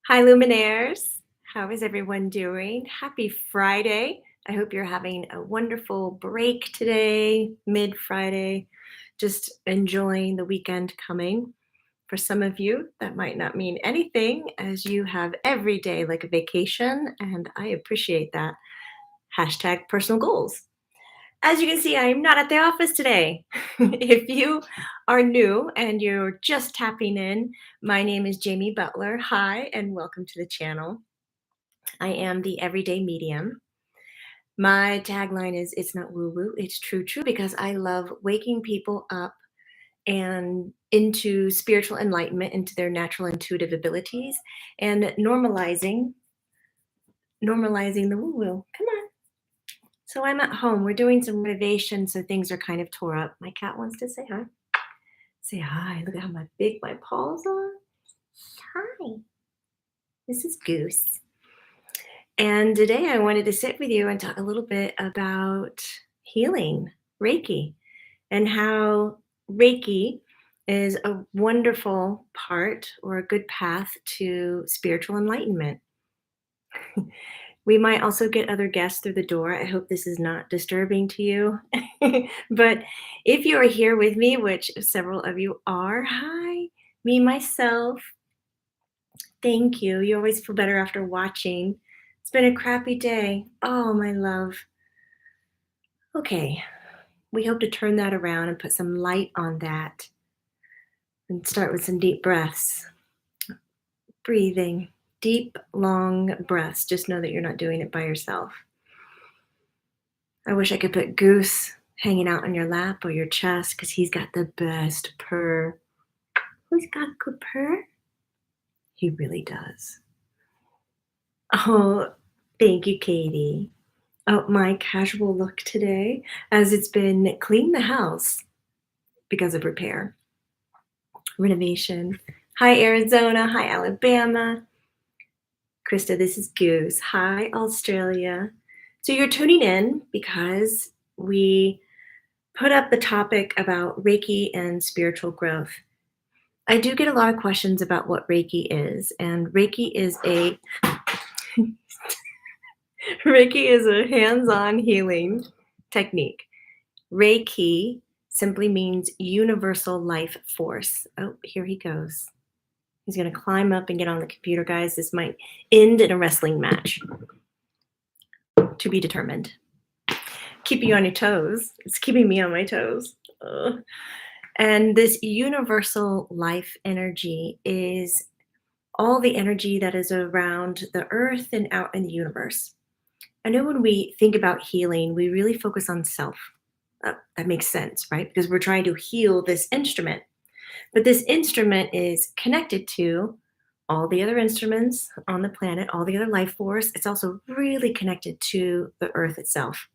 Hi, Luminaires. How is everyone doing? Happy Friday. I hope you're having a wonderful break today, mid Friday, just enjoying the weekend coming. For some of you, that might not mean anything as you have every day like a vacation, and I appreciate that. Hashtag personal goals. As you can see, I am not at the office today. If you are new and you're just tapping in, my name is Jamie Butler. Hi, and welcome to the channel. I am the everyday medium. My tagline is it's not woo woo, it's true, true, because I love waking people up and into spiritual enlightenment, into their natural intuitive abilities, and normalizing the woo woo. Come on. So I'm at home. We're doing some renovation, so things are kind of tore up. My cat wants to say hi. Say hi. Look at how big my paws are. Hi. This is Goose. And today I wanted to sit with you and talk a little bit about healing, Reiki, and how Reiki is a wonderful part or a good path to spiritual enlightenment. We might also get other guests through the door. I hope this is not disturbing to you. But if you are here with me, which several of you are, hi, me, myself, thank you. You always feel better after watching. It's been a crappy day. Oh, my love. Okay, we hope to turn that around and put some light on that and start with some deep breaths. Breathing, deep, long breaths. Just know that you're not doing it by yourself. I wish I could put Goose hanging out on your lap or your chest because he's got the best purr. Who's got good purr? He really does. Oh, thank you, Katie. Oh, my casual look today, as it's been clean the house because of repair, renovation. Hi, Arizona. Hi, Alabama. Krista, this is Goose. Hi, Australia. So you're tuning in because we put up the topic about Reiki and spiritual growth. I do get a lot of questions about what Reiki is, and Reiki is a Reiki is a hands-on healing technique. Reiki simply means universal life force. Oh, here he goes. He's going to climb up and get on the computer, guys. This might end in a wrestling match. To be determined. Keeping you on your toes. It's keeping me on my toes. Ugh. And this universal life energy is all the energy that is around the earth and out in the universe. I know when we think about healing, we really focus on self. That makes sense, right? Because we're trying to heal this instrument. But this instrument is connected to all the other instruments on the planet, all the other life force. It's also really connected to the earth itself.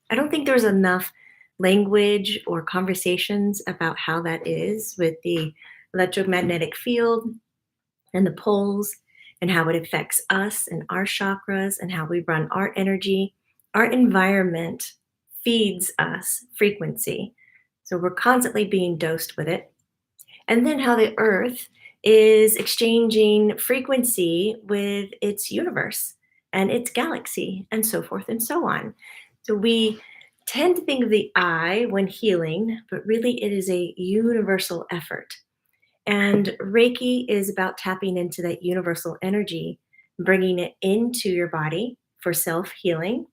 I don't think there's enough language or conversations about how that is with the electromagnetic field and the poles and how it affects us and our chakras and how we run our energy. Our environment feeds us frequency. So we're constantly being dosed with it. And then how the earth is exchanging frequency with its universe and its galaxy and so forth and so on. So we tend to think of the I when healing, but really it is a universal effort. And Reiki is about tapping into that universal energy, bringing it into your body for self healing.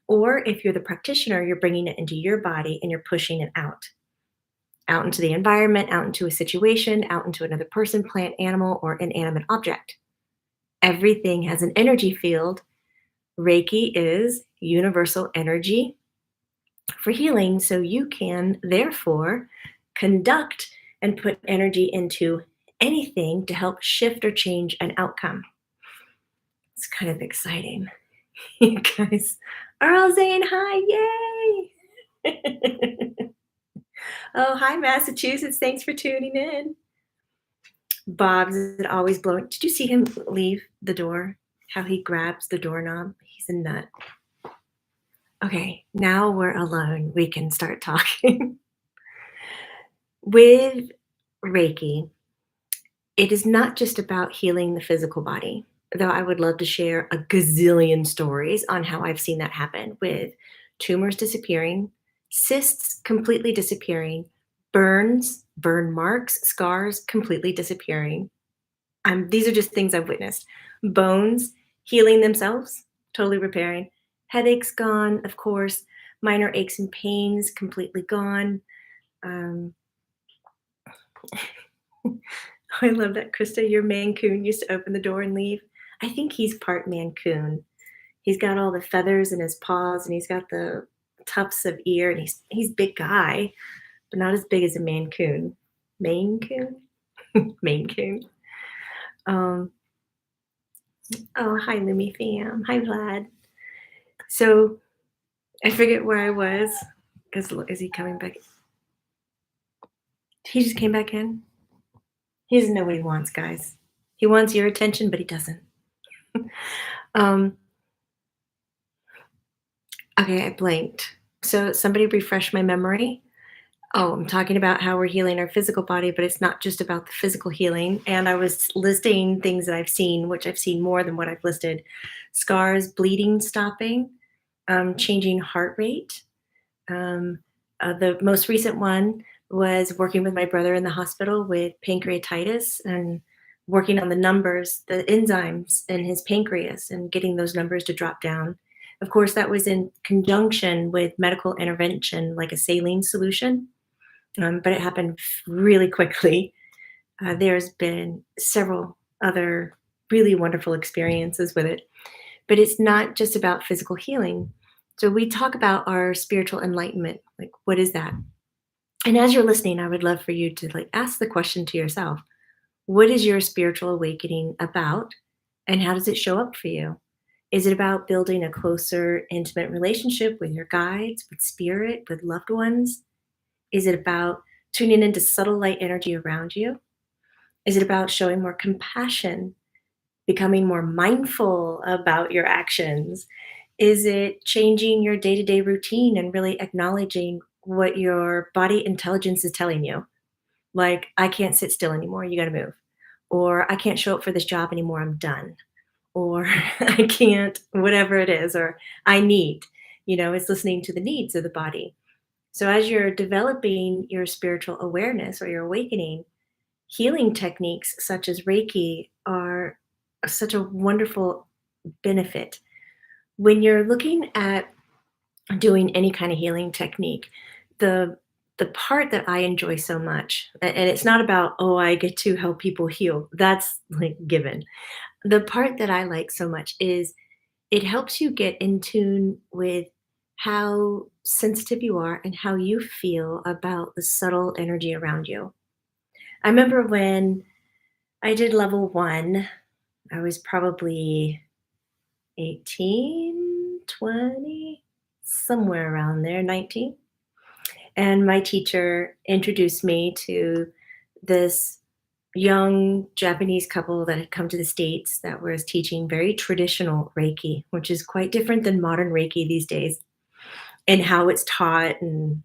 Or if you're the practitioner, you're bringing it into your body and you're pushing it out into the environment, out into a situation, out into another person, plant, animal, or inanimate object. Everything has an energy field. Reiki is universal energy for healing, so you can therefore conduct and put energy into anything to help shift or change an outcome. It's kind of exciting. You guys are all saying hi, yay! Oh, hi, Massachusetts. Thanks for tuning in. Bob's is always blowing. Did you see him leave the door? How he grabs the doorknob? He's a nut. Okay, now we're alone. We can start talking. With Reiki, It is not just about healing the physical body, though I would love to share a gazillion stories on how I've seen that happen with tumors disappearing, cysts completely disappearing, burns, burn marks, scars completely disappearing. These are just things I've witnessed. Bones healing themselves, totally repairing. Headaches gone, of course. Minor aches and pains completely gone. Um, I love that, Krista. Your Mancoon used to open the door and leave. I think he's part Mancoon. He's got all the feathers in his paws, and he's got the tufts of ear, and he's big guy, but not as big as a Mancoon. Maine Coon, Maine Coon. Um, oh, hi, Lumi fam. Hi, Vlad. So I forget where I was. Because is he coming back? He just came back in. He doesn't know what he wants, guys. He wants your attention, but he doesn't. um, okay, I blanked. So somebody refresh my memory. Oh, I'm talking about how we're healing our physical body, but it's not just about the physical healing. And I was listing things that I've seen, which I've seen more than what I've listed: scars, bleeding stopping, changing heart rate. Um, the most recent one was working with my brother in the hospital with pancreatitis and working on the numbers, the enzymes in his pancreas, and getting those numbers to drop down. Of course, that was in conjunction with medical intervention, like a saline solution, but it happened really quickly. There's been several other really wonderful experiences with it, but it's not just about physical healing. So we talk about our spiritual enlightenment. Like, what is that? And as you're listening, I would love for you to like ask the question to yourself: what is your spiritual awakening about, and how does it show up for you? Is it about building a closer, intimate relationship with your guides, with spirit, with loved ones? Is it about tuning into subtle light energy around you? Is it about showing more compassion, becoming more mindful about your actions? Is it changing your day to day routine and really acknowledging what your body intelligence is telling you? Like, I can't sit still anymore, you got to move. Or I can't show up for this job anymore, I'm done. Or I can't, whatever it is, or I need. It's listening to the needs of the body. So as you're developing your spiritual awareness or your awakening, healing techniques such as Reiki are such a wonderful benefit. When you're looking at doing any kind of healing technique, the the part that I enjoy so much, and it's not about, oh, I get to help people heal. That's like given. The part that I like so much is it helps you get in tune with how sensitive you are and how you feel about the subtle energy around you. I remember when I did level 1, I was probably 18, 20, somewhere around there, 19. And my teacher introduced me to this young Japanese couple that had come to the States that was teaching very traditional Reiki, which is quite different than modern Reiki these days, and how it's taught. And,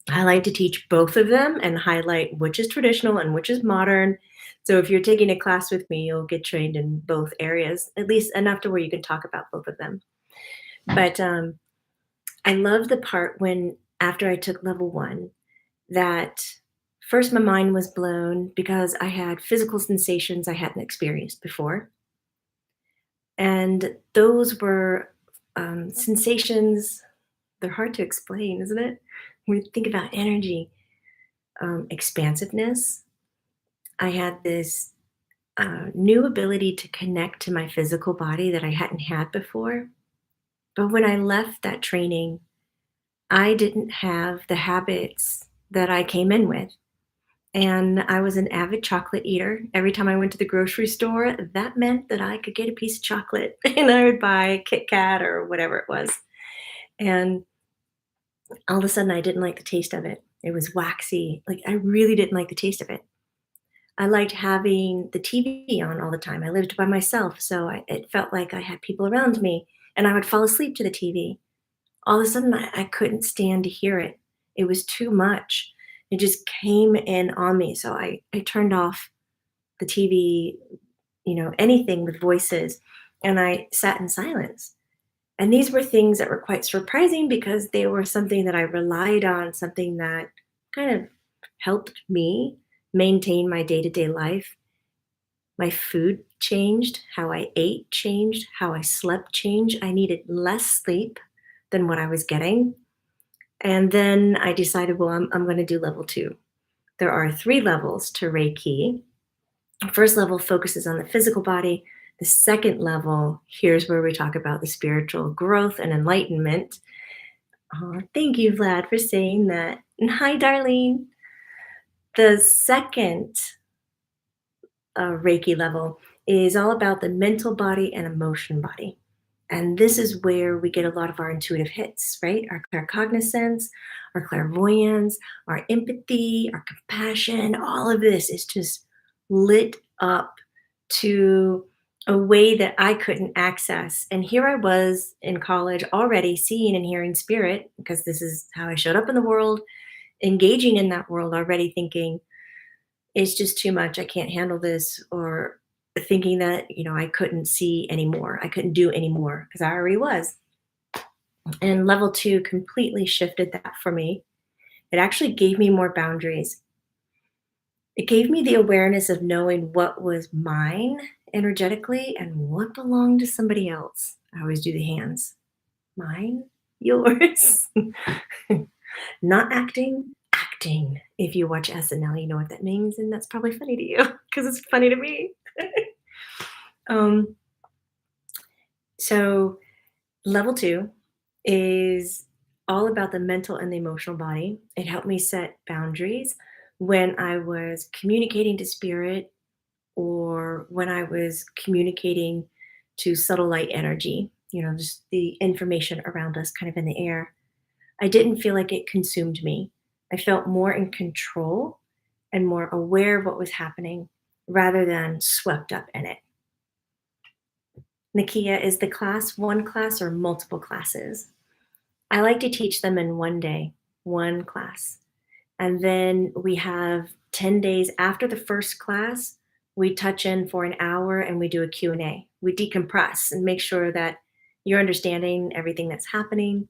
I like to teach both of them and highlight which is traditional and which is modern. So if you're taking a class with me, you'll get trained in both areas, at least enough to where you can talk about both of them. But I love the part when, after I took level 1, that first my mind was blown because I had physical sensations I hadn't experienced before. And those were sensations, they're hard to explain, isn't it? When you think about energy, expansiveness. I had this new ability to connect to my physical body that I hadn't had before. But when I left that training, I didn't have the habits that I came in with. And I was an avid chocolate eater. Every time I went to the grocery store, that meant that I could get a piece of chocolate and I would buy a Kit Kat or whatever it was. And all of a sudden, I didn't like the taste of it. It was waxy. Like, I really didn't like the taste of it. I liked having the TV on all the time. I lived by myself, so it felt like I had people around me, and I would fall asleep to the TV. All of a sudden, I couldn't stand to hear it. It was too much. It just came in on me, so I turned off the TV, anything with voices. And I sat in silence. And these were things that were quite surprising because they were something that I relied on, something that kind of helped me maintain my day to day life. My food changed, how I ate changed, how I slept changed. I needed less sleep than what I was getting. And then I decided, well, I'm going to do level two. There are three levels to Reiki. The first level focuses on the physical body. The second level, here's where we talk about the spiritual growth and enlightenment. Oh, thank you, Vlad, for saying that. And hi, Darlene. The second Reiki level is all about the mental body and emotion body. And this is where we get a lot of our intuitive hits, right? Our claircognizance, our clairvoyance, our empathy, our compassion, all of this is just lit up to a way that I couldn't access. And here I was in college already seeing and hearing spirit, because this is how I showed up in the world, engaging in that world already, thinking, it's just too much. I can't handle this. Or thinking that, I couldn't see anymore. I couldn't do anymore because I already was. And level two completely shifted that for me. It actually gave me more boundaries. It gave me the awareness of knowing what was mine energetically and what belonged to somebody else. I always do the hands. Mine, yours. Not acting, acting. If you watch SNL, you know what that means, and that's probably funny to you because it's funny to me. um, so, level two is all about the mental and the emotional body. It helped me set boundaries when I was communicating to spirit or when I was communicating to subtle light energy, just the information around us kind of in the air. I didn't feel like it consumed me. I felt more in control and more aware of what was happening rather than swept up in it. Nakia, is the class one class or multiple classes? I like to teach them in one day, one class. And then we have 10 days after the first class, we touch in for an hour and we do a Q&A. We decompress and make sure that you're understanding everything that's happening.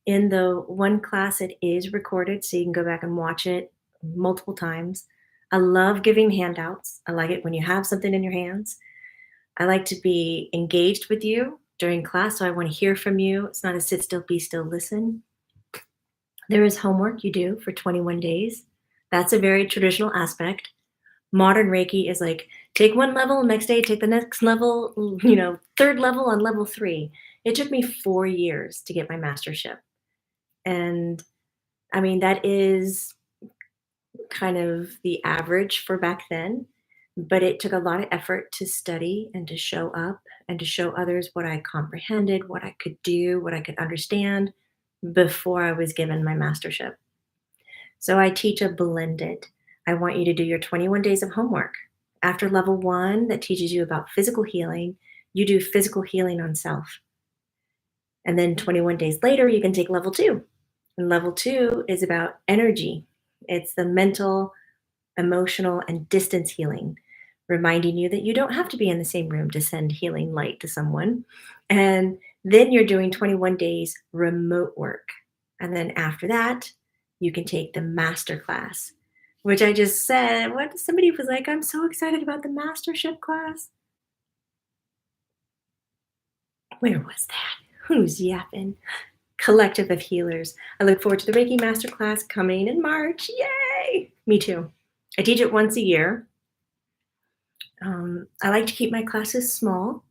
In the one class, it is recorded, so you can go back and watch it multiple times. I love giving handouts. I like it when you have something in your hands. I like to be engaged with you during class, so I want to hear from you. It's not a sit still, be still, listen. There is homework you do for 21 days. That's a very traditional aspect. Modern Reiki is like, take one level, next day take the next level, third level on level 3. It took me 4 years to get my mastership. And I mean, that is kind of the average for back then, but it took a lot of effort to study and to show up and to show others what I comprehended, what I could do, what I could understand before I was given my mastership. So I teach a blended. I want you to do your 21 days of homework. After level 1, that teaches you about physical healing, you do physical healing on self. And then 21 days later, you can take level 2. And level 2 is about energy. It's the mental, emotional, and distance healing, reminding you that you don't have to be in the same room to send healing light to someone. And then you're doing 21 days remote work. And then after that, you can take the master class, which I just said, what somebody was like, I'm so excited about the mastership class. Where was that? Who's yapping? Collective of healers. I look forward to the Reiki Masterclass coming in March. Yay! Me too. I teach it once a year. I like to keep my classes small.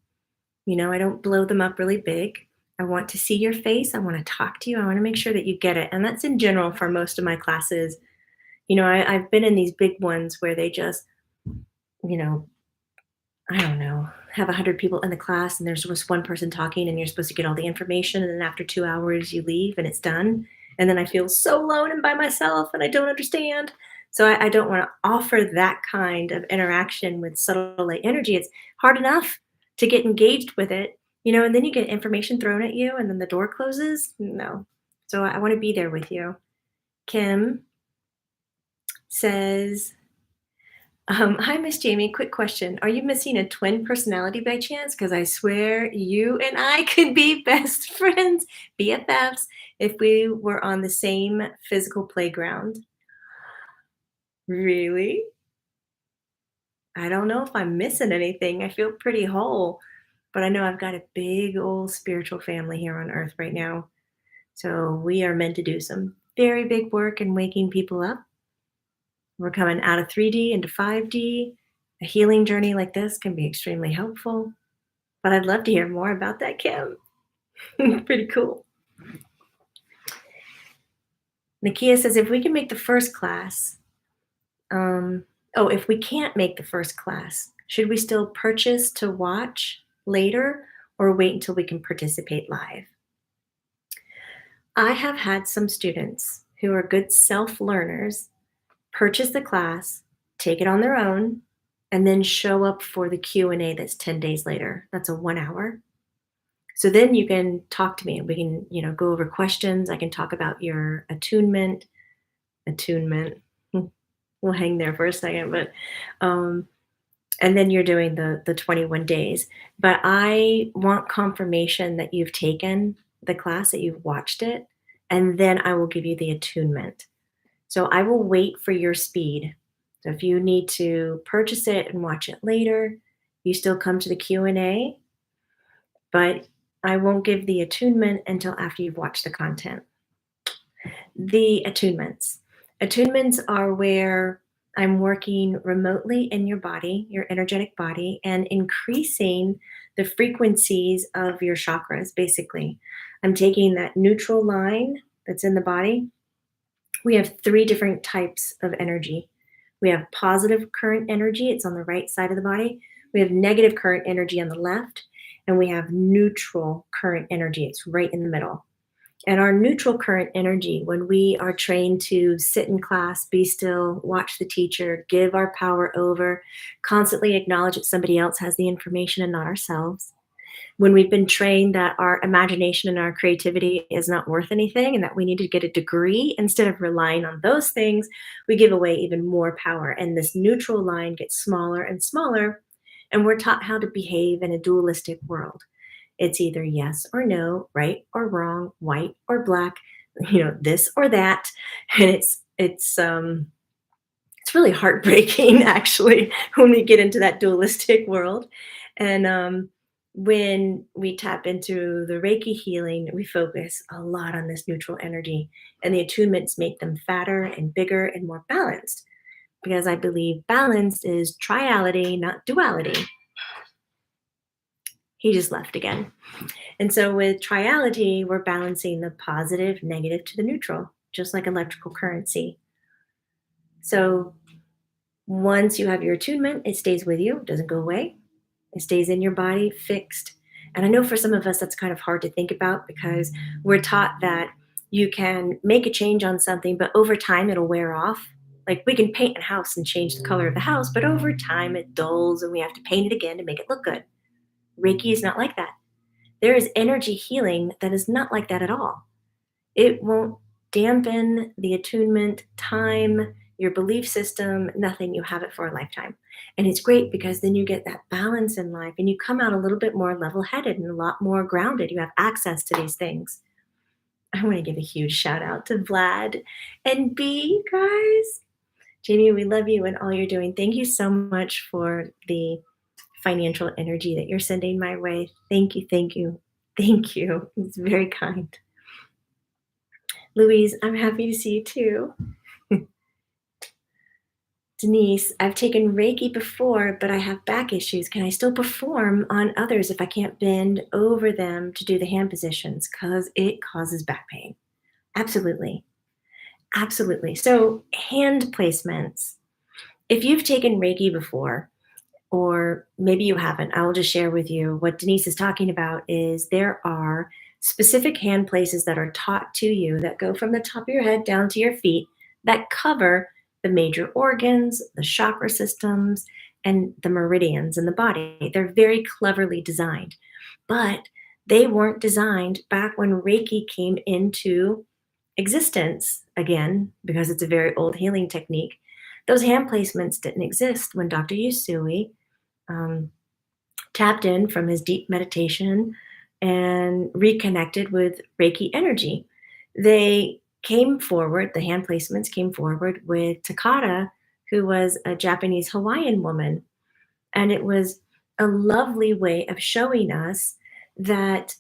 I don't blow them up really big. I want to see your face. I want to talk to you. I want to make sure that you get it. And that's in general for most of my classes. I've been in these big ones where they just, you know, I don't know, have 100 people in the class and there's just one person talking and you're supposed to get all the information. And then after 2 hours, you leave and it's done. And then I feel so alone and by myself and I don't understand. So I don't want to offer that kind of interaction with subtle light energy. It's hard enough to get engaged with it, and then you get information thrown at you and then the door closes. No. So I want to be there with you. Kim says, Hi, Miss Jamie. Quick question. Are you missing a twin personality by chance? Because I swear you and I could be best friends, BFFs, if we were on the same physical playground. Really? I don't know if I'm missing anything. I feel pretty whole, but I know I've got a big old spiritual family here on earth right now. So we are meant to do some very big work in waking people up. We're coming out of 3D into 5D. A healing journey like this can be extremely helpful. But I'd love to hear more about that, Kim. Pretty cool. Nakia says if we can make the first class, if we can't make the first class, should we still purchase to watch later or wait until we can participate live? I have had some students who are good self learners purchase the class, take it on their own, and then show up for the Q&A that's 10 days later. That's a 1 hour. So then you can talk to me. We can, go over questions. I can talk about your attunement. We'll hang there for a second, but and then you're doing the 21 days. But I want confirmation that you've taken the class, that you've watched it, and then I will give you the attunement. So I will wait for your speed. So if you need to purchase it and watch it later, you still come to the Q&A, but I won't give the attunement until after you've watched the content. The attunements. Attunements are where I'm working remotely in your body, your energetic body, and increasing the frequencies of your chakras, basically. I'm taking that neutral line that's in the body. We have 3 different types of energy. We have positive current energy, it's on the right side of the body. We have negative current energy on the left, and we have neutral current energy, it's right in the middle. And our neutral current energy, when we are trained to sit in class, be still, watch the teacher, give our power over, constantly acknowledge that somebody else has the information and not ourselves. When we've been trained that our imagination and our creativity is not worth anything and that we need to get a degree instead of relying on those things, we give away even more power. And this neutral line gets smaller and smaller, and we're taught how to behave in a dualistic world. It's either yes or no, right or wrong, white or black, this or that. And it's really heartbreaking actually when we get into that dualistic world. And when we tap into the Reiki healing, we focus a lot on this neutral energy, and the attunements make them fatter and bigger and more balanced, because I believe balance is triality, not duality. He just left again. And so with triality, we're balancing the positive, negative to the neutral, just like electrical currency. So once you have your attunement, it stays with you, it doesn't go away. It stays in your body, fixed. And I know for some of us, that's kind of hard to think about because we're taught that you can make a change on something, but over time it'll wear off. Like we can paint a house and change the color of the house, but over time it dulls and we have to paint it again to make it look good. Reiki is not like that. There is energy healing that is not like that at all. It won't dampen the attunement, time, your belief system, nothing. You have it for a lifetime. And it's great because then you get that balance in life and you come out a little bit more level headed and a lot more grounded. You have access to these things. I want to give a huge shout out to Vlad and B, guys. Jamie, we love you and all you're doing. Thank you so much for the financial energy that you're sending my way. Thank you, thank you, thank you. It's very kind. Louise, I'm happy to see you too. Denise, I've taken Reiki before, but I have back issues. Can I still perform on others if I can't bend over them to do the hand positions? Because it causes back pain. Absolutely. Absolutely. So, hand placements. If you've taken Reiki before, or maybe you haven't, I will just share with you what Denise is talking about is there are specific hand places that are taught to you that go from the top of your head down to your feet that cover the major organs, the chakra systems, and the meridians in the body. They're very cleverly designed, but they weren't designed back when Reiki came into existence again, because it's a very old healing technique. Those hand placements didn't exist when Dr. Yusui um, tapped in from his deep meditation and reconnected with Reiki energy. They came forward, the hand placements came forward with Takata, who was a Japanese Hawaiian woman. And it was a lovely way of showing us that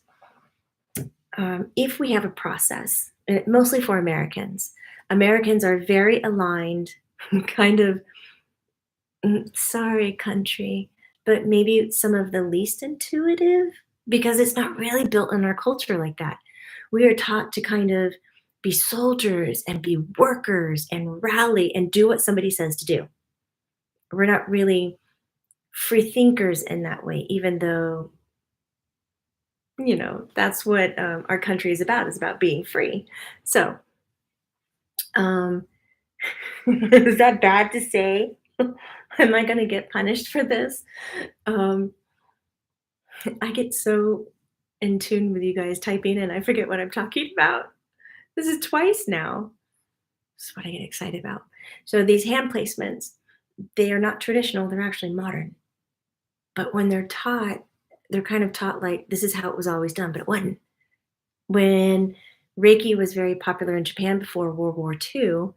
if we have a process, mostly for Americans, Americans are very aligned, kind of, sorry, country, but maybe some of the least intuitive because it's not really built in our culture like that. We are taught to kind of be soldiers and be workers and rally and do what somebody says to do. We're not really free thinkers in that way, even though, that's what our country is about being free. So, um, is that bad to say? Am I going to get punished for this? Um, I get so in tune with you guys typing and I forget what I'm talking about. This is twice now. This is what I get excited about. So these hand placements, they are not traditional, they're actually modern. But when they're taught, they're kind of taught like this is how it was always done, but it wasn't. When Reiki was very popular in Japan before World War II,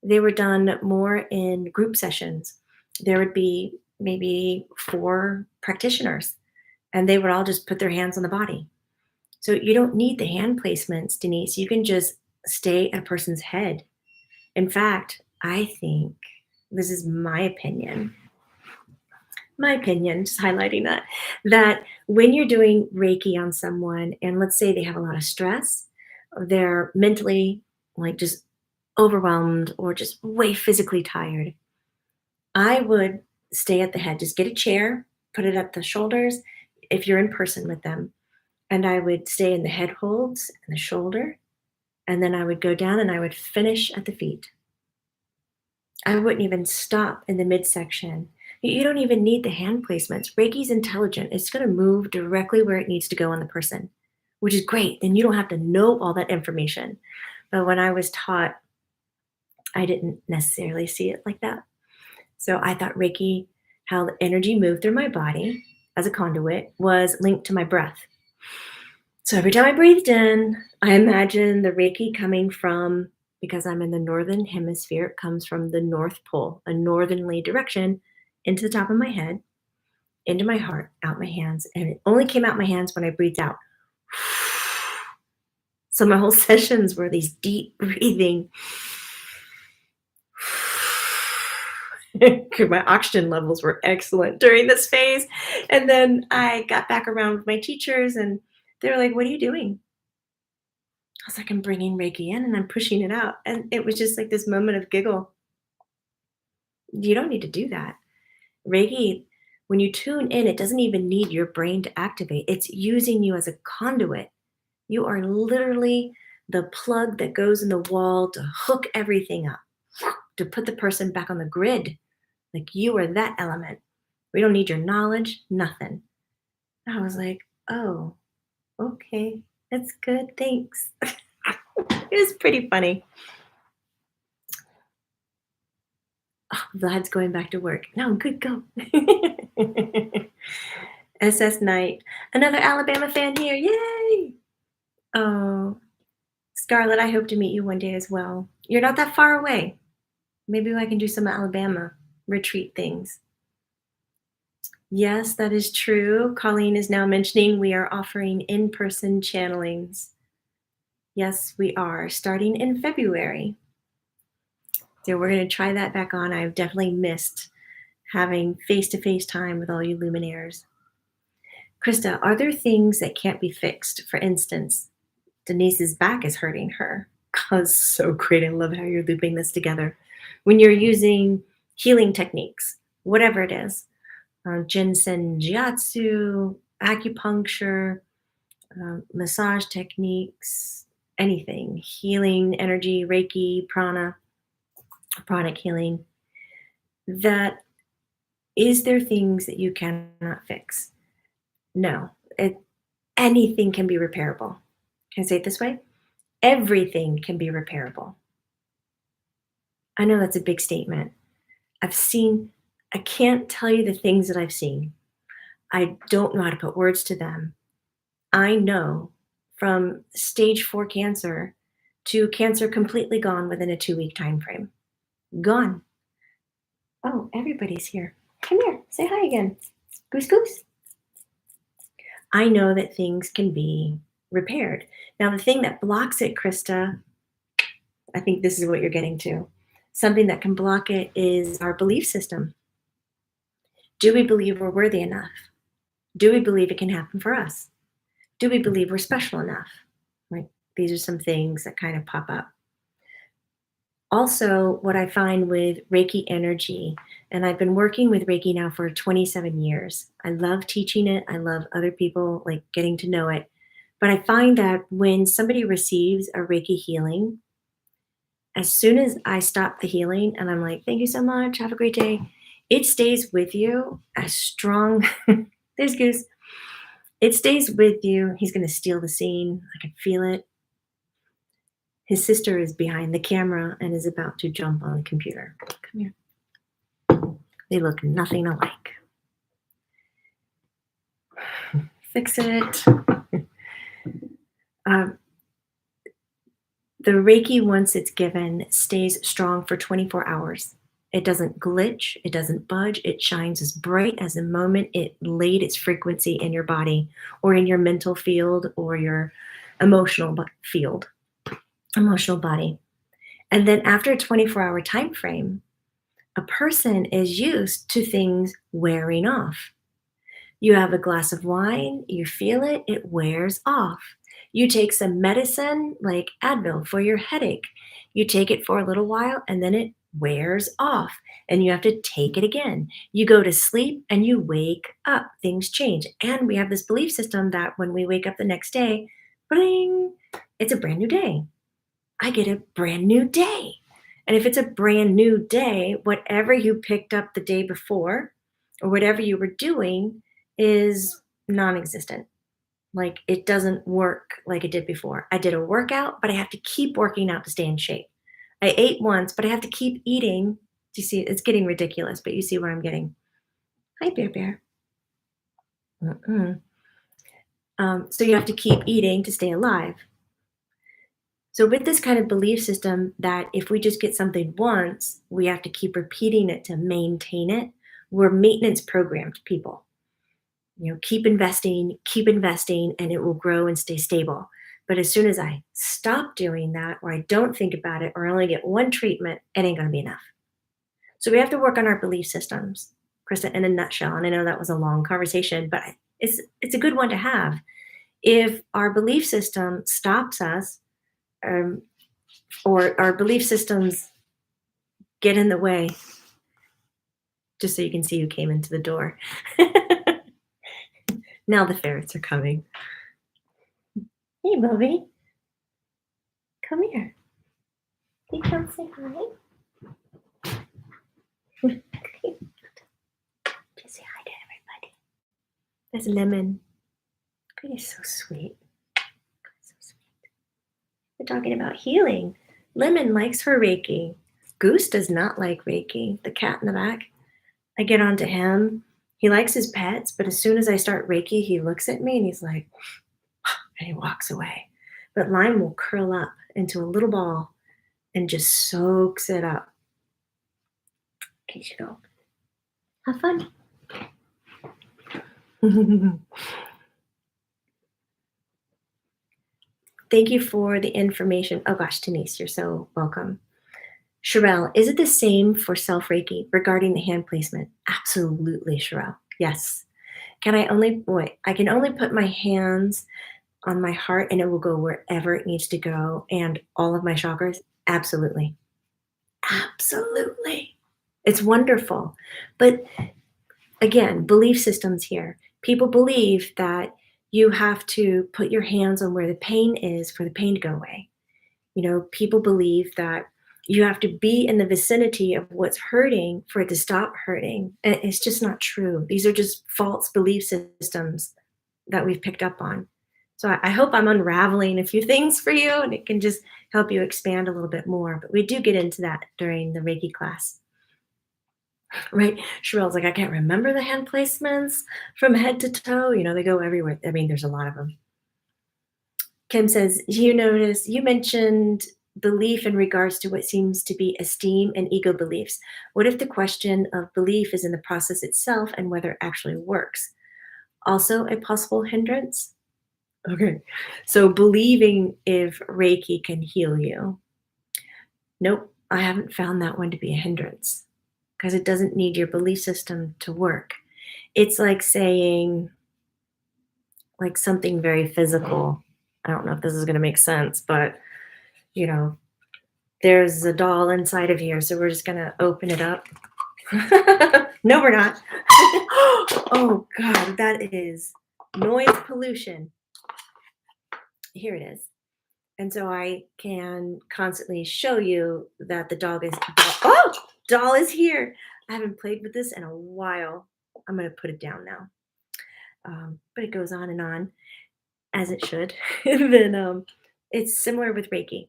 they were done more in group sessions. There would be maybe 4 practitioners, and they would all just put their hands on the body. So you don't need the hand placements, Denise. You can just stay at a person's head. In fact, I think this is my opinion, just highlighting that when you're doing Reiki on someone, and let's say they have a lot of stress, they're mentally like just overwhelmed or just way physically tired, I would stay at the head. Just get a chair, put it at the shoulders if you're in person with them. And I would stay in the head holds and the shoulder. And then I would go down and I would finish at the feet. I wouldn't even stop in the midsection. You don't even need the hand placements. Reiki's intelligent. It's going to move directly where it needs to go on the person, which is great. Then you don't have to know all that information. But when I was taught, I didn't necessarily see it like that. So I thought Reiki, how the energy moved through my body as a conduit, was linked to my breath. So every time I breathed in, I imagined the Reiki coming from, because I'm in the northern hemisphere, it comes from the North Pole, a northerly direction, into the top of my head, into my heart, out my hands. And it only came out my hands when I breathed out. So my whole sessions were these deep breathing. My oxygen levels were excellent during this phase. And then I got back around with my teachers and they were like, "What are you doing?" I was like, "I'm bringing Reiki in and I'm pushing it out." And it was just like this moment of giggle. You don't need to do that. Reiki, when you tune in, it doesn't even need your brain to activate. It's using you as a conduit. You are literally the plug that goes in the wall to hook everything up, to put the person back on the grid. Like you are that element. We don't need your knowledge, nothing. I was like, oh, okay, that's good. Thanks. It was pretty funny. Oh, Vlad's going back to work. No, good, go. SS Knight. Another Alabama fan here. Yay! Oh, Scarlett, I hope to meet you one day as well. You're not that far away. Maybe I can do some Alabama retreat things. Yes, that is true. Colleen is now mentioning we are offering in-person channelings. Yes, we are, starting in February. So we're going to try that back on. I've definitely missed having face-to-face time with all you Luminaires. Krista, are there things that can't be fixed? For instance, Denise's back is hurting her. God, so great. I love how you're looping this together. When you're using healing techniques, whatever it is, ginseng jiatsu, acupuncture, massage techniques, anything, healing energy, Reiki, pranic healing, that is there things that you cannot fix? No, anything can be repairable. Can I say it this way? Everything can be repairable. I know that's a big statement, I can't tell you the things that I've seen. I don't know how to put words to them. I know from stage 4 cancer to cancer completely gone within a 2-week time frame. Gone. Oh, everybody's here. Come here. Say hi again. Goose goose. I know that things can be repaired. Now, the thing that blocks it, Krista, I think this is what you're getting to. Something that can block it is our belief system. Do we believe we're worthy enough? Do we believe it can happen for us? Do we believe we're special enough? Like, these are some things that kind of pop up. Also, what I find with Reiki energy, and I've been working with Reiki now for 27 years. I love teaching it. I love other people like getting to know it. But I find that when somebody receives a Reiki healing, as soon as I stop the healing and I'm like, thank you so much, have a great day, it stays with you as strong. There's Goose. It stays with you. He's going to steal the scene. I can feel it. His sister is behind the camera and is about to jump on the computer. Come here. They look nothing alike. Fix it. The Reiki, once it's given, stays strong for 24 hours. It doesn't glitch. It doesn't budge. It shines as bright as the moment it laid its frequency in your body or in your mental field or your emotional field, emotional body. And then after a 24-hour time frame, a person is used to things wearing off. You have a glass of wine, you feel it, it wears off. You take some medicine like Advil for your headache. You take it for a little while and then it wears off and you have to take it again. You go to sleep and you wake up. Things change. And we have this belief system that when we wake up the next day, bling, it's a brand new day. I get a brand new day. And if it's a brand new day, whatever you picked up the day before or whatever you were doing is non-existent. Like, it doesn't work like it did before. I did a workout, but I have to keep working out to stay in shape. I ate once, but I have to keep eating. Do you see? It's getting ridiculous, but you see where I'm getting. Hi, Bear Bear. So you have to keep eating to stay alive. So with this kind of belief system that if we just get something once, we have to keep repeating it to maintain it, we're maintenance programmed people. Keep investing, and it will grow and stay stable. But as soon as I stop doing that, or I don't think about it, or I only get one treatment, it ain't going to be enough. So we have to work on our belief systems, Krista, in a nutshell. And I know that was a long conversation, but it's a good one to have. If our belief system stops us, or our belief systems get in the way, just so you can see who came into the door. Now the ferrets are coming. Hey, Bobby. Come here. Can you come say hi? Just say hi to everybody. There's Lemon. God, he's so sweet. So sweet. We're talking about healing. Lemon likes her Reiki. Goose does not like Reiki. The cat in the back. I get onto him. He likes his pets, but as soon as I start Reiki, he looks at me and he's like, and he walks away. But Lime will curl up into a little ball and just soaks it up. Okay, you go. Have fun. Thank you for the information. Oh gosh, Denise, you're so welcome. Sherelle, is it the same for self-Reiki regarding the hand placement? Absolutely, Sherelle. Yes. I can only put my hands on my heart and it will go wherever it needs to go, and all of my chakras? Absolutely. Absolutely. It's wonderful. But again, belief systems here. People believe that you have to put your hands on where the pain is for the pain to go away. People believe that you have to be in the vicinity of what's hurting for it to stop hurting. And it's just not true. These are just false belief systems that we've picked up on. So I hope I'm unraveling a few things for you and it can just help you expand a little bit more. But we do get into that during the Reiki class. right? Sherelle's like, I can't remember the hand placements from head to toe. They go everywhere. I mean, there's a lot of them. Kim says, you mentioned belief in regards to what seems to be esteem and ego beliefs. What if the question of belief is in the process itself and whether it actually works? Also, a possible hindrance? Okay. So, believing if Reiki can heal you. Nope, I haven't found that one to be a hindrance because it doesn't need your belief system to work. It's like saying, like something very physical. I don't know if this is going to make sense, but you know, there's a doll inside of here, so we're just going to open it up. No, we're not. Oh, God, that is noise pollution. Here it is. And so I can constantly show you that the dog is. Oh, doll is here. I haven't played with this in a while. I'm going to put it down now. But it goes on and on as it should. And then it's similar with Reiki.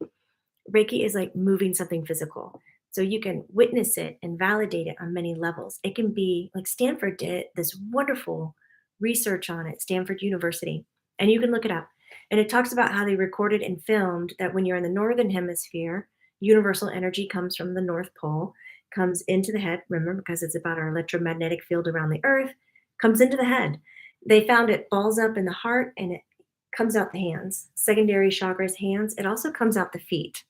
Reiki is like moving something physical. So you can witness it and validate it on many levels. It can be like Stanford did this wonderful research on it, Stanford University, and you can look it up. And it talks about how they recorded and filmed that when you're in the northern hemisphere, universal energy comes from the North Pole, comes into the head, remember, because it's about our electromagnetic field around the earth, comes into the head. They found it balls up in the heart and it comes out the hands, secondary chakras, hands. It also comes out the feet.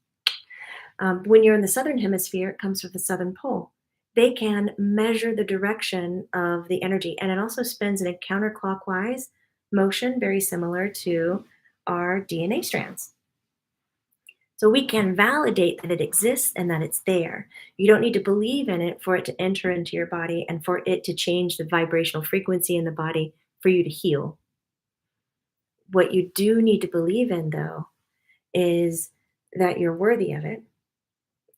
When you're in the southern hemisphere, it comes from the southern pole. They can measure the direction of the energy, and it also spins in a counterclockwise motion, very similar to our DNA strands. So we can validate that it exists and that it's there. You don't need to believe in it for it to enter into your body and for it to change the vibrational frequency in the body for you to heal. What you do need to believe in, though, is that you're worthy of it,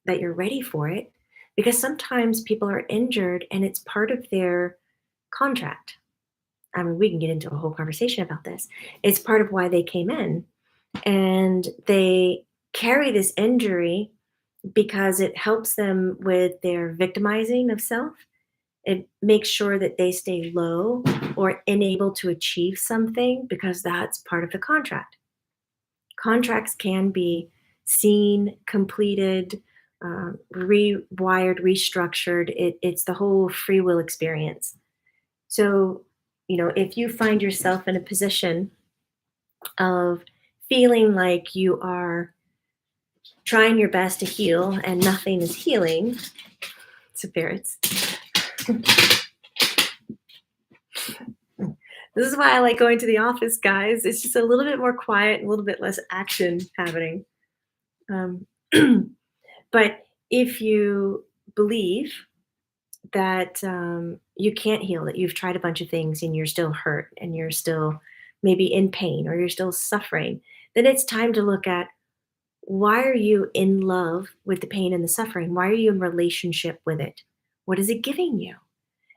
that you're ready for it, because sometimes people are injured and it's part of their contract. I mean, we can get into a whole conversation about this. It's part of why they came in, and they carry this injury because it helps them with their victimizing of self. It makes sure that they stay low or unable to achieve something because that's part of the contract. Contracts can be seen, completed, rewired, restructured. It's the whole free will experience. So, if you find yourself in a position of feeling like you are trying your best to heal and nothing is healing, spirits. This is why I like going to the office, guys. It's just a little bit more quiet, a little bit less action happening. Um, but if you believe that you can't heal, that you've tried a bunch of things and you're still hurt and you're still maybe in pain or you're still suffering, then it's time to look at, why are you in love with the pain and the suffering? Why are you in relationship with it? What is it giving you?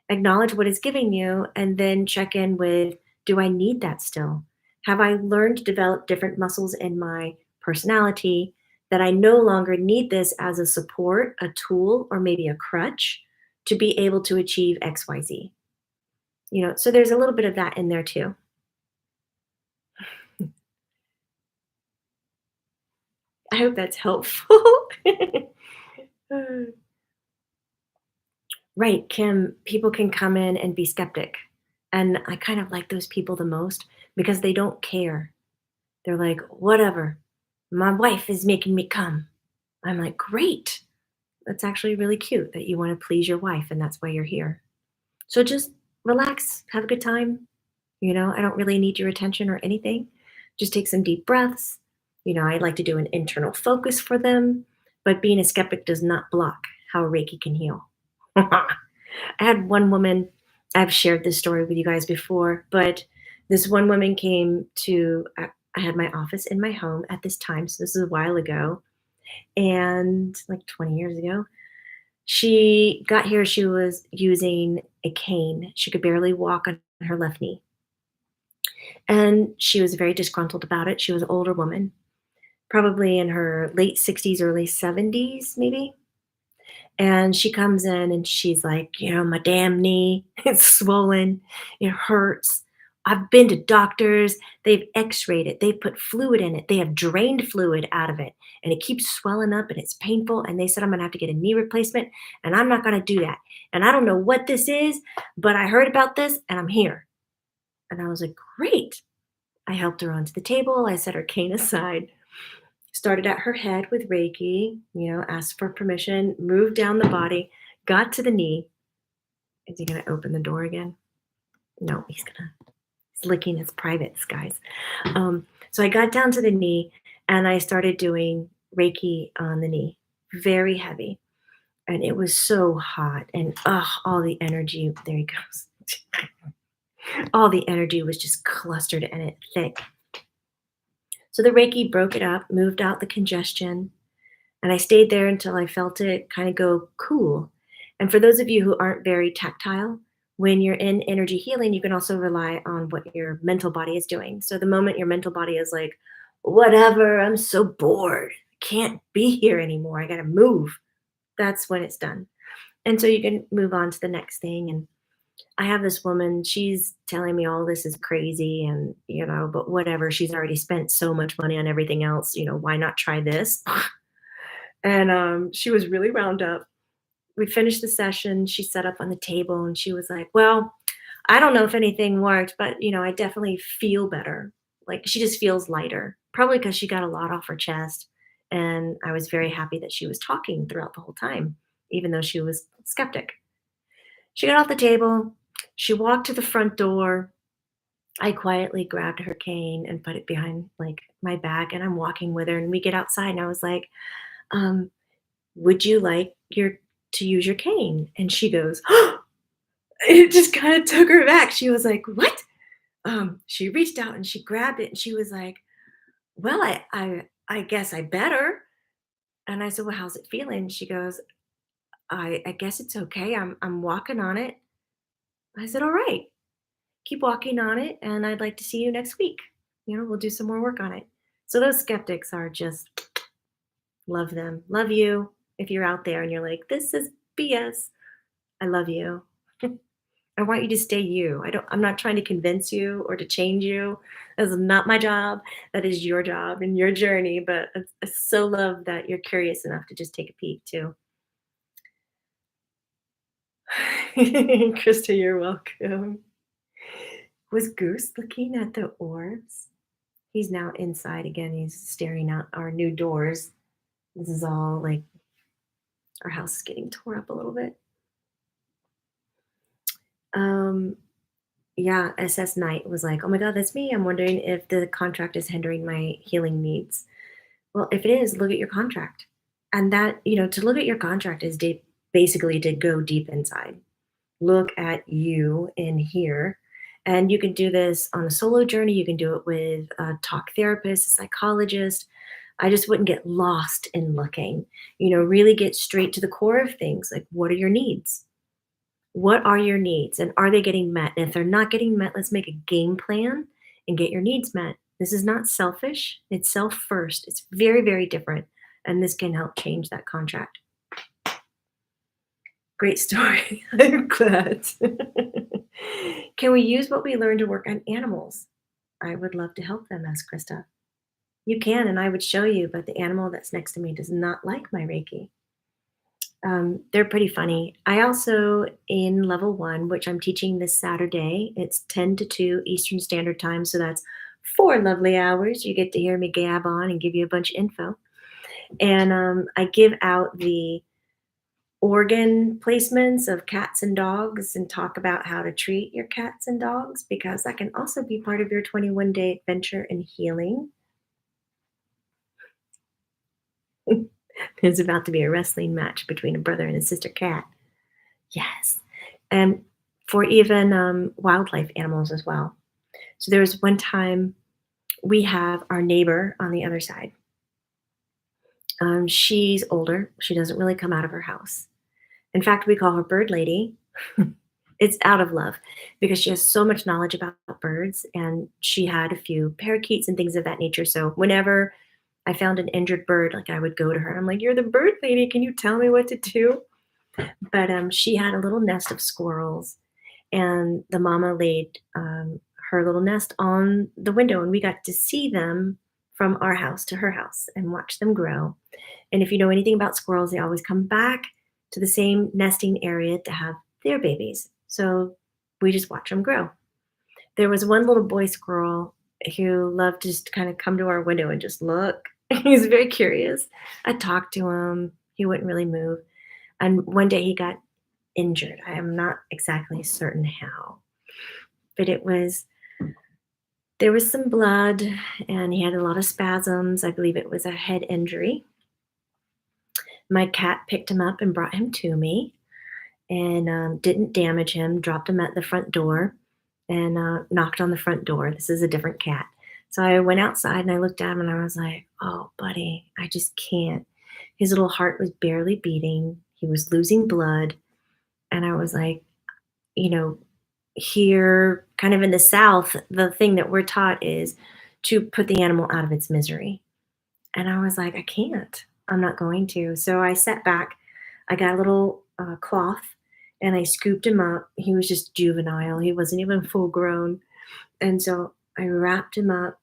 Acknowledge what it's giving you and then check in with, do I need that still? Have I learned to develop different muscles in my personality that I no longer need this as a support, a tool, or maybe a crutch to be able to achieve XYZ? So there's a little bit of that in there too. I hope that's helpful. Right, Kim, people can come in and be skeptic. And I kind of like those people the most because they don't care. They're like, whatever, my wife is making me come. I'm like, great. That's actually really cute that you want to please your wife and that's why you're here. So just relax, have a good time. I don't really need your attention or anything. Just take some deep breaths. I like to do an internal focus for them, but being a skeptic does not block how Reiki can heal. I had one woman, I've shared this story with you guys before, but this one woman came to, I had my office in my home at this time. So this is a while ago, and like 20 years ago. She got here, she was using a cane. She could barely walk on her left knee. And she was very disgruntled about it. She was an older woman, probably in her late 60s, early 70s, maybe. And she comes in and she's like, my damn knee, it's swollen, it hurts. I've been to doctors, they've x-rayed it, they put fluid in it, they have drained fluid out of it, and it keeps swelling up and it's painful. And they said I'm gonna have to get a knee replacement, and I'm not gonna do that. And I don't know what this is, but I heard about this and I'm here. And I was like, great. I helped her onto the table, I set her cane aside, started at her head with Reiki, asked for permission, moved down the body, got to the knee. Is he going to open the door again? No, he's licking his privates, guys. So I got down to the knee and I started doing Reiki on the knee, very heavy. And it was so hot and all the energy, there he goes. All the energy was just clustered and it thick. So the Reiki broke it up, moved out the congestion, and I stayed there until I felt it kind of go cool. And for those of you who aren't very tactile, when you're in energy healing, you can also rely on what your mental body is doing. So the moment your mental body is like, whatever, I'm so bored, I can't be here anymore, I got to move, that's when it's done. And so you can move on to the next thing. And I have this woman, she's telling me all this is crazy and, but whatever, she's already spent so much money on everything else, why not try this? And she was really wound up. We finished the session. She sat up on the table and she was like, well, I don't know if anything worked, but I definitely feel better. Like she just feels lighter, probably because she got a lot off her chest. And I was very happy that she was talking throughout the whole time, even though she was skeptic. She got off the table. She walked to the front door. I quietly grabbed her cane and put it behind like my back, and I'm walking with her. And we get outside, and I was like, um, "Would you like to use your cane?" And she goes, it just kind of took her back. She was like, "What?" She reached out and she grabbed it and she was like, "Well, I guess I better." And I said, "Well, how's it feeling?" She goes, I guess it's okay. I'm walking on it." I said, "All right, keep walking on it, and I'd like to see you next week. We'll do some more work on it." So those skeptics are just love them. Love you if you're out there and you're like, "This is BS." I love you. I want you to stay you. I'm not trying to convince you or to change you. That is not my job. That is your job and your journey. But I so love that you're curious enough to just take a peek too. Krista, you're welcome. Was Goose looking at the orbs? He's now inside again. He's staring out our new doors. This is all like our house is getting tore up a little bit. Um, Yeah, SS Knight was like, "Oh my god, that's me. I'm wondering if the contract is hindering my healing needs." Well, if it is, look at your contract. And that, to look at your contract is basically to go deep inside. Look at you in here. And you can do this on a solo journey. You can do it with a talk therapist, a psychologist. I just wouldn't get lost in looking, really get straight to the core of things. Like, what are your needs? What are your needs and are they getting met? And if they're not getting met, let's make a game plan and get your needs met. This is not selfish, it's self first. It's very, very different. And this can help change that contract. Great story. I'm glad. Can we use what we learned to work on animals? I would love to help them, asked Krista. You can, and I would show you, but the animal that's next to me does not like my Reiki. They're pretty funny. I also, in level 1, which I'm teaching this Saturday, it's 10 to 2 Eastern Standard Time, so that's 4 lovely hours. You get to hear me gab on and give you a bunch of info. And I give out the organ placements of cats and dogs and talk about how to treat your cats and dogs, because that can also be part of your 21-day adventure in healing. There's about to be a wrestling match between a brother and a sister cat. Yes. And for even wildlife animals as well. So there was one time we have our neighbor on the other side. She's older. She doesn't really come out of her house. In fact, we call her Bird Lady. It's out of love because she has so much knowledge about birds, and she had a few parakeets and things of that nature. So whenever I found an injured bird, like I would go to her and I'm like, "You're the bird lady. Can you tell me what to do?" But she had a little nest of squirrels, and the mama laid her little nest on the window, and we got to see them from our house to her house and watch them grow. And if you know anything about squirrels, they always come back to the same nesting area to have their babies. So we just watch them grow. There was one little boy squirrel who loved to just kind of come to our window and just look. He was very curious. I talked to him. He wouldn't really move. And one day he got injured. I am not exactly certain how, but there was some blood and he had a lot of spasms. I believe it was a head injury. My cat picked him up and brought him to me and didn't damage him, dropped him at the front door and knocked on the front door. This is a different cat. So I went outside and I looked at him and I was like, oh, buddy, I just can't. His little heart was barely beating. He was losing blood. And I was like, you know, here, kind of in the South, the thing that we're taught is to put the animal out of its misery. And I was like, I can't. I'm not going to. So I sat back. I got a little cloth and I scooped him up. He was just juvenile. He wasn't even full grown. And so I wrapped him up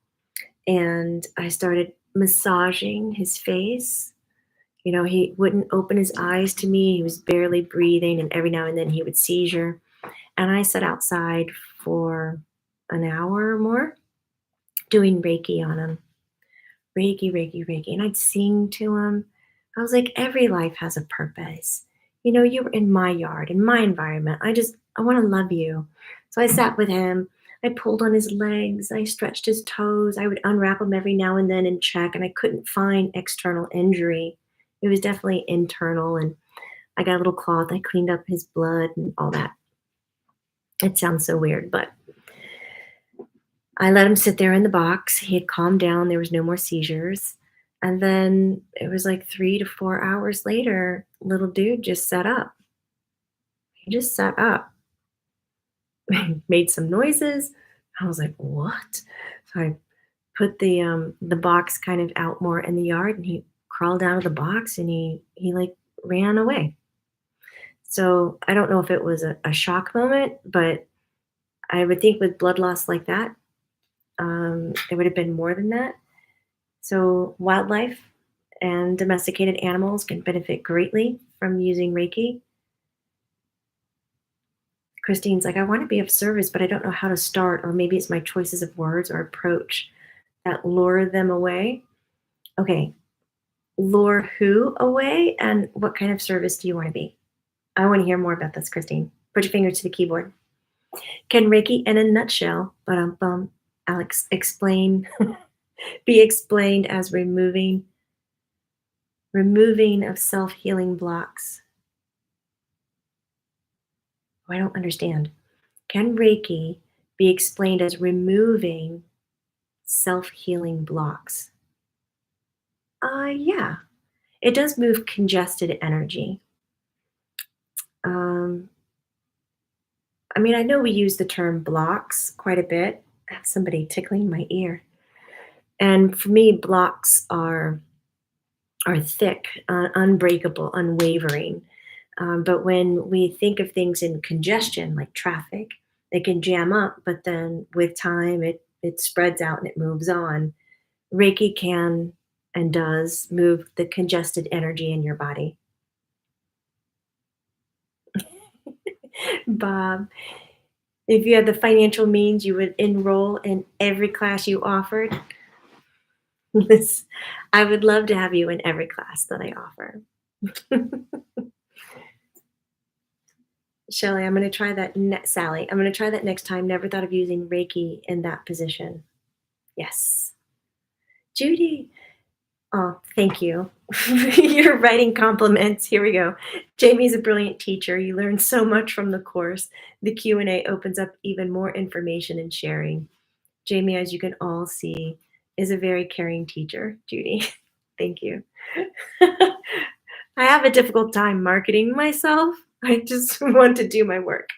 and I started massaging his face. You know, he wouldn't open his eyes to me. He was barely breathing, and every now and then he would seizure. And I sat outside for an hour or more doing Reiki on him. Reiki, Reiki, Reiki. And I'd sing to him. I was like, every life has a purpose. You know, you were in my yard, in my environment. I want to love you. So I sat with him. I pulled on his legs. I stretched his toes. I would unwrap him every now and then and check. And I couldn't find external injury. It was definitely internal. And I got a little cloth. I cleaned up his blood and all that. It sounds so weird, but I let him sit there in the box. He had calmed down. There was no more seizures. And then it was like 3 to 4 hours later, little dude just sat up. He just sat up, made some noises. I was like, what? So I put the box kind of out more in the yard, and he crawled out of the box and he like ran away. So I don't know if it was a shock moment, but I would think with blood loss like that, it would have been more than that. So wildlife and domesticated animals can benefit greatly from using Reiki. Christine's like, I want to be of service, but I don't know how to start, or maybe it's my choices of words or approach that lure them away. Okay, lure who away, and what kind of service do you want to be? I want to hear more about this, Christine. Put your finger to the keyboard. Can Reiki, in a nutshell, Alex, explain, be explained as removing of self-healing blocks? Oh, I don't understand. Can Reiki be explained as removing self-healing blocks? Yeah. It does move congested energy. I mean, I know we use the term blocks quite a bit. I have somebody tickling my ear. And for me, blocks are thick, unbreakable, unwavering. But when we think of things in congestion, like traffic, they can jam up, but then with time, it spreads out and it moves on. Reiki can and does move the congested energy in your body. Bob, if you had the financial means, you would enroll in every class you offered. This, I would love to have you in every class that I offer. Shelly, I'm going to try that. Sally, I'm going to try that next time. Never thought of using Reiki in that position. Yes. Judy, oh, thank you. You're writing compliments. Here we go. Jamie's a brilliant teacher. You learn so much from the course. The Q&A opens up even more information and sharing. Jamie, as you can all see, is a very caring teacher. Judy, thank you. I have a difficult time marketing myself. I just want to do my work.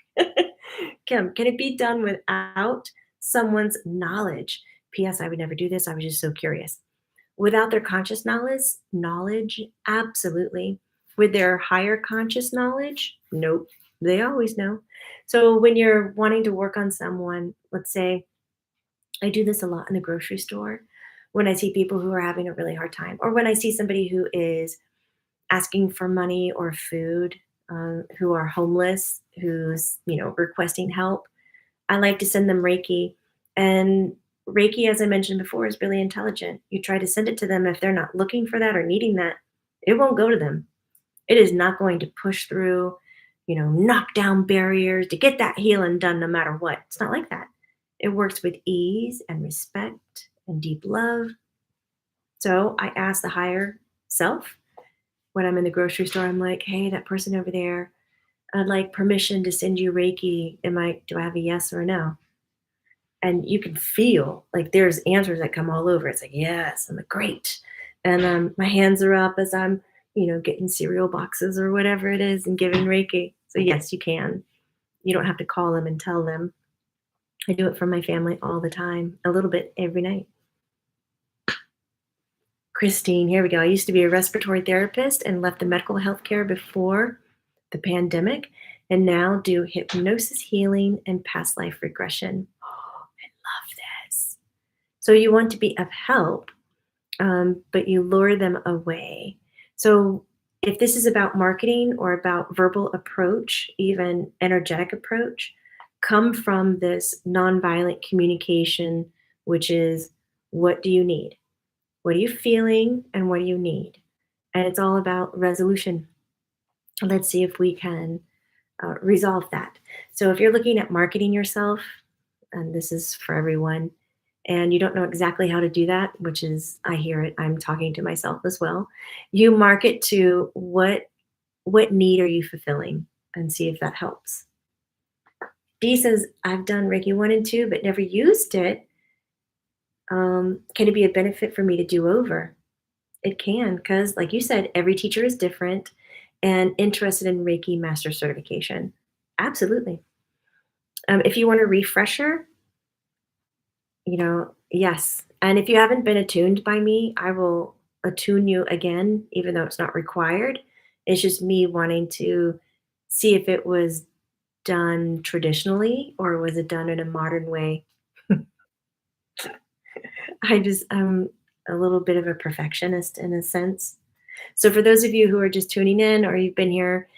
Kim, can it be done without someone's knowledge? P.S. I would never do this. I was just so curious. Without their conscious knowledge, absolutely. With their higher conscious knowledge, nope, they always know. So when you're wanting to work on someone, let's say I do this a lot in the grocery store when I see people who are having a really hard time, or when I see somebody who is asking for money or food, who are homeless, who's, requesting help. I like to send them Reiki. And Reiki, as I mentioned before, is really intelligent. You try to send it to them if they're not looking for that or needing that, it won't go to them. It is not going to push through, knock down barriers to get that healing done no matter what. It's not like that. It works with ease and respect and deep love. So I ask the higher self when I'm in the grocery store, I'm like, hey, that person over there, I'd like permission to send you Reiki. Do I have a yes or a no? And you can feel like there's answers that come all over. It's like, yes, I'm like, great. And my hands are up as I'm, getting cereal boxes or whatever it is and giving Reiki. So yes, you can. You don't have to call them and tell them. I do it for my family all the time, a little bit every night. Christine, here we go. I used to be a respiratory therapist and left the medical healthcare before the pandemic, and now do hypnosis healing and past life regression. Oh, I love this. So you want to be of help, but you lure them away. So if this is about marketing or about verbal approach, even energetic approach, come from this nonviolent communication, which is, what do you need? What are you feeling and what do you need? And it's all about resolution. Let's see if we can resolve that. So if you're looking at marketing yourself, and this is for everyone, and you don't know exactly how to do that, which is, I hear it, I'm talking to myself as well. You market to what need are you fulfilling and see if that helps. D says, I've done Reiki 1 and 2, but never used it. Can it be a benefit for me to do over? It can, because like you said, every teacher is different and interested in Reiki Master certification. Absolutely. If you want a refresher, yes. And if you haven't been attuned by me, I will attune you again, even though it's not required. It's just me wanting to see if it was done traditionally or was it done in a modern way. I'm a little bit of a perfectionist in a sense. So, for those of you who are just tuning in or you've been here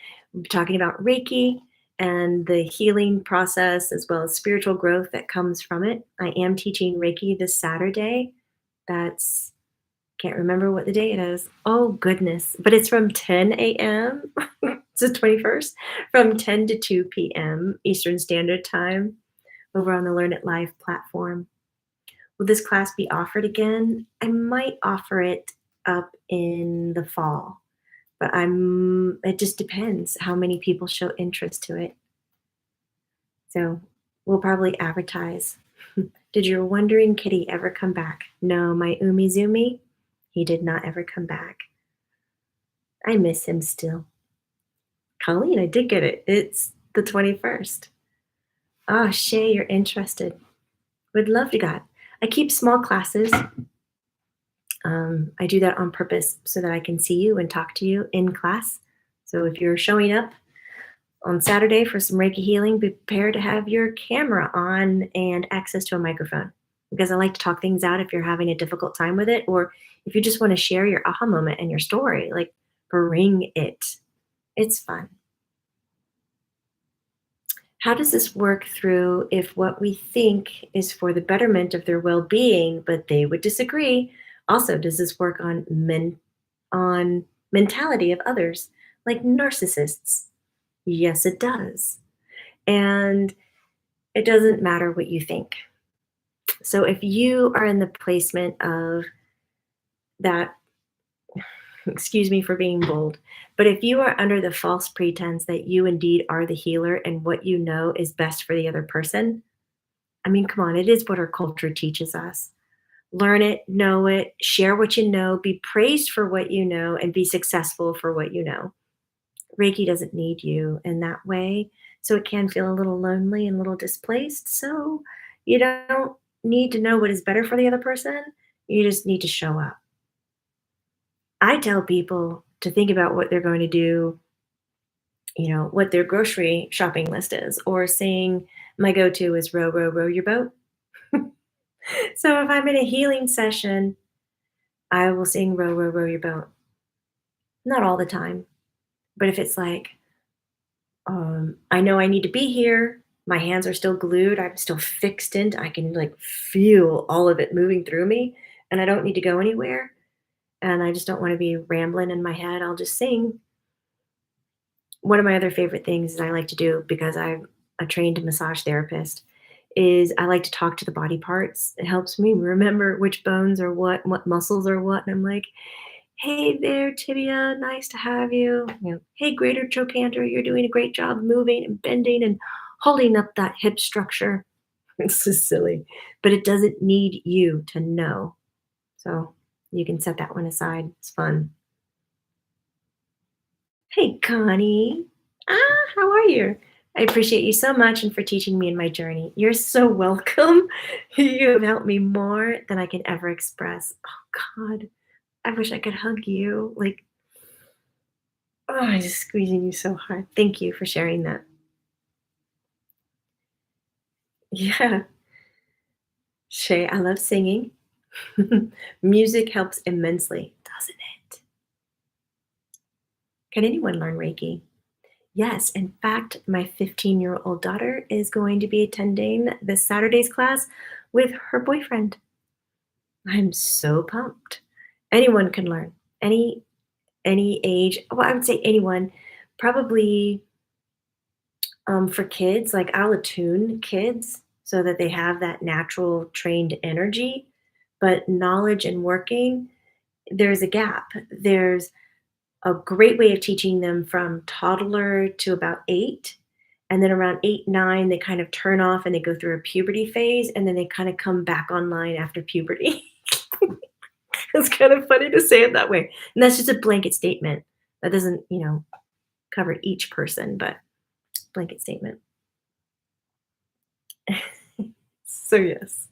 talking about Reiki and the healing process as well as spiritual growth that comes from it, I am teaching Reiki this Saturday. That's, can't remember what the day it is. Oh, goodness. But it's from 10 a.m. It's the 21st, from 10 to 2 p.m. Eastern Standard Time over on the Learn It Live platform. Will this class be offered again? I might offer it up in the fall, but it just depends how many people show interest to it. So we'll probably advertise. Did your wandering kitty ever come back? No, my Umizoomi, he did not ever come back. I miss him still. Colleen, I did get it. It's the 21st. Ah, Shay, you're interested. Would love to God. I keep small classes. I do that on purpose so that I can see you and talk to you in class. So if you're showing up on Saturday for some Reiki healing, be prepared to have your camera on and access to a microphone, because I like to talk things out if you're having a difficult time with it, or if you just want to share your aha moment and your story, like bring it. It's fun. How does this work through if what we think is for the betterment of their well-being, but they would disagree? Also, does this work on mentality of others, like narcissists? Yes, it does. And it doesn't matter what you think. So if you are in the placement of that, excuse me for being bold, but if you are under the false pretense that you indeed are the healer and what you know is best for the other person, I mean, come on, it is what our culture teaches us. Learn it, know it, share what you know, be praised for what you know, and be successful for what you know. Reiki doesn't need you in that way. So it can feel a little lonely and a little displaced. So you don't need to know what is better for the other person. You just need to show up. I tell people to think about what they're going to do, what their grocery shopping list is, or saying, my go to is row, row, row your boat. So if I'm in a healing session, I will sing row, row, row your boat. Not all the time, but if it's like, I know I need to be here, my hands are still glued, I'm still fixed in, I can like feel all of it moving through me, and I don't need to go anywhere, and I just don't want to be rambling in my head, I'll just sing. One of my other favorite things that I like to do, because I'm a trained massage therapist, is I like to talk to the body parts. It helps me remember which bones are what and what muscles are what. And I'm like, hey there, tibia, nice to have you. Hey, greater trochanter, you're doing a great job moving and bending and holding up that hip structure. It's so silly, but it doesn't need you to know. So you can set that one aside. It's fun. Hey, Connie. How are you? I appreciate you so much and for teaching me in my journey. You're so welcome. You have helped me more than I can ever express. Oh, God. I wish I could hug you. Like, oh, I'm just squeezing you so hard. Thank you for sharing that. Yeah. Shay, I love singing. Music helps immensely, doesn't it? Can anyone learn Reiki? Yes, in fact, my 15-year-old daughter is going to be attending this Saturday's class with her boyfriend. I'm so pumped. Anyone can learn. Any age. Well, I would say anyone. Probably for kids, like I'll attune kids so that they have that natural trained energy. But knowledge and working, there's a gap. There's a great way of teaching them from toddler to about 8. And then around 8, 9, they kind of turn off and they go through a puberty phase, and then they kind of come back online after puberty. It's kind of funny to say it that way. And that's just a blanket statement. That doesn't, cover each person, but blanket statement. So, yes.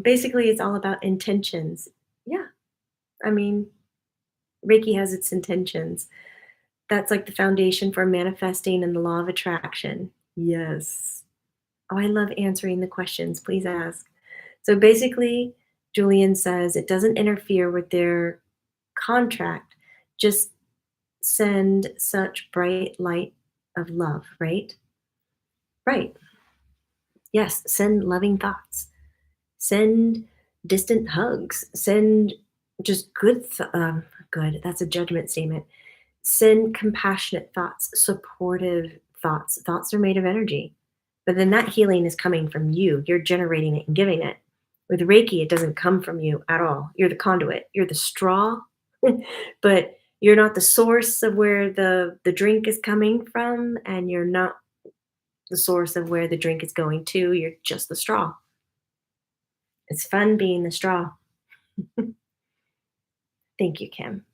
Basically, it's all about intentions. Yeah. I mean, Reiki has its intentions. That's like the foundation for manifesting and the law of attraction. Yes. Oh, I love answering the questions. Please ask. So basically, Julian says it doesn't interfere with their contract. Just send such bright light of love, right? Right. Yes. Send loving thoughts. Send distant hugs. Send just good. That's a judgment statement. Send compassionate thoughts, supportive thoughts. Thoughts are made of energy. But then that healing is coming from you. You're generating it and giving it. With Reiki, it doesn't come from you at all. You're the conduit. You're the straw, but you're not the source of where the drink is coming from, and you're not the source of where the drink is going to. You're just the straw. It's fun being the straw. Thank you, Kim.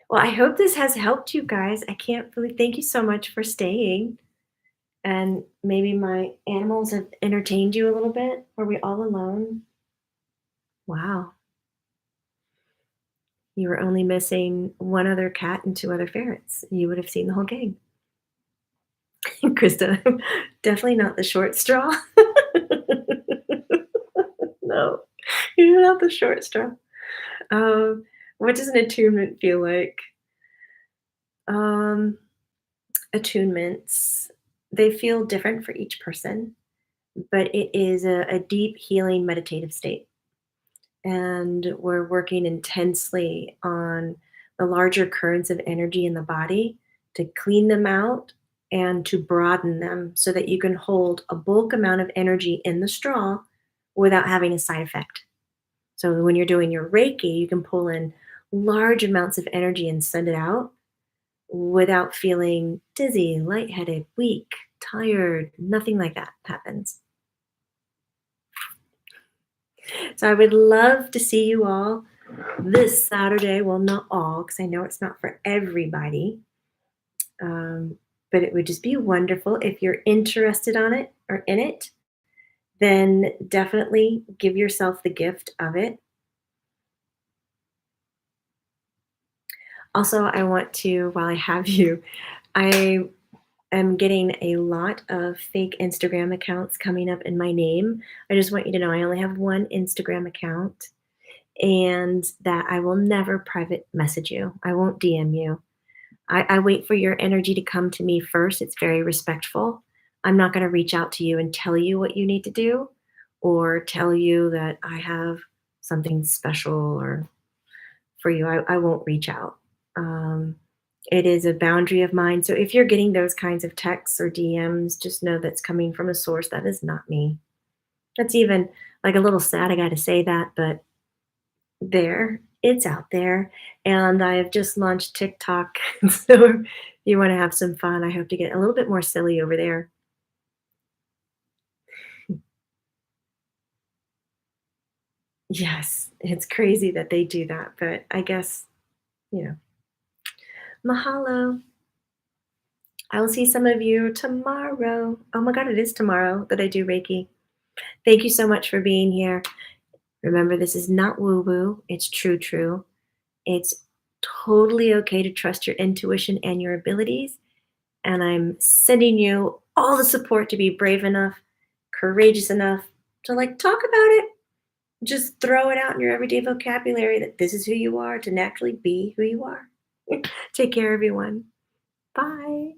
Well, I hope this has helped you guys. I can't really thank you so much for staying. And maybe my animals have entertained you a little bit. Were we all alone? Wow. You were only missing one other cat and two other ferrets. You would have seen the whole gang. Krista, definitely not the short straw. No, you're not the short straw. What does an attunement feel like? Um, Attunements, they feel different for each person, but it is a deep healing meditative state. And we're working intensely on the larger currents of energy in the body to clean them out and to broaden them so that you can hold a bulk amount of energy in the straw without having a side effect. So when you're doing your Reiki, you can pull in large amounts of energy and send it out without feeling dizzy, lightheaded, weak, tired. Nothing like that happens. So I would love to see you all this Saturday. Well, not all, because I know it's not for everybody. But it would just be wonderful if you're interested on it or in it. Then definitely give yourself the gift of it. Also, I want to, while I have you, I am getting a lot of fake Instagram accounts coming up in my name. I just want you to know I only have one Instagram account and that I will never private message you. I won't DM you. I wait for your energy to come to me first. It's very respectful. I'm not going to reach out to you and tell you what you need to do or tell you that I have something special or for you. I won't reach out. Um, it is a boundary of mine. So if you're getting those kinds of texts or DMs, just know that's coming from a source that is not me. That's even like a little sad. I got to say that, but there, it's out there. And I have just launched TikTok. So if you want to have some fun, I hope to get a little bit more silly over there. Yes, it's crazy that they do that, but I guess, you know, mahalo. I will see some of you tomorrow. Oh my God, it is tomorrow that I do Reiki. Thank you so much for being here. Remember, this is not woo woo, it's true, true. It's totally okay to trust your intuition and your abilities. And I'm sending you all the support to be brave enough, courageous enough to like talk about it. Just throw it out in your everyday vocabulary that this is who you are to naturally be who you are. Take care, everyone. Bye.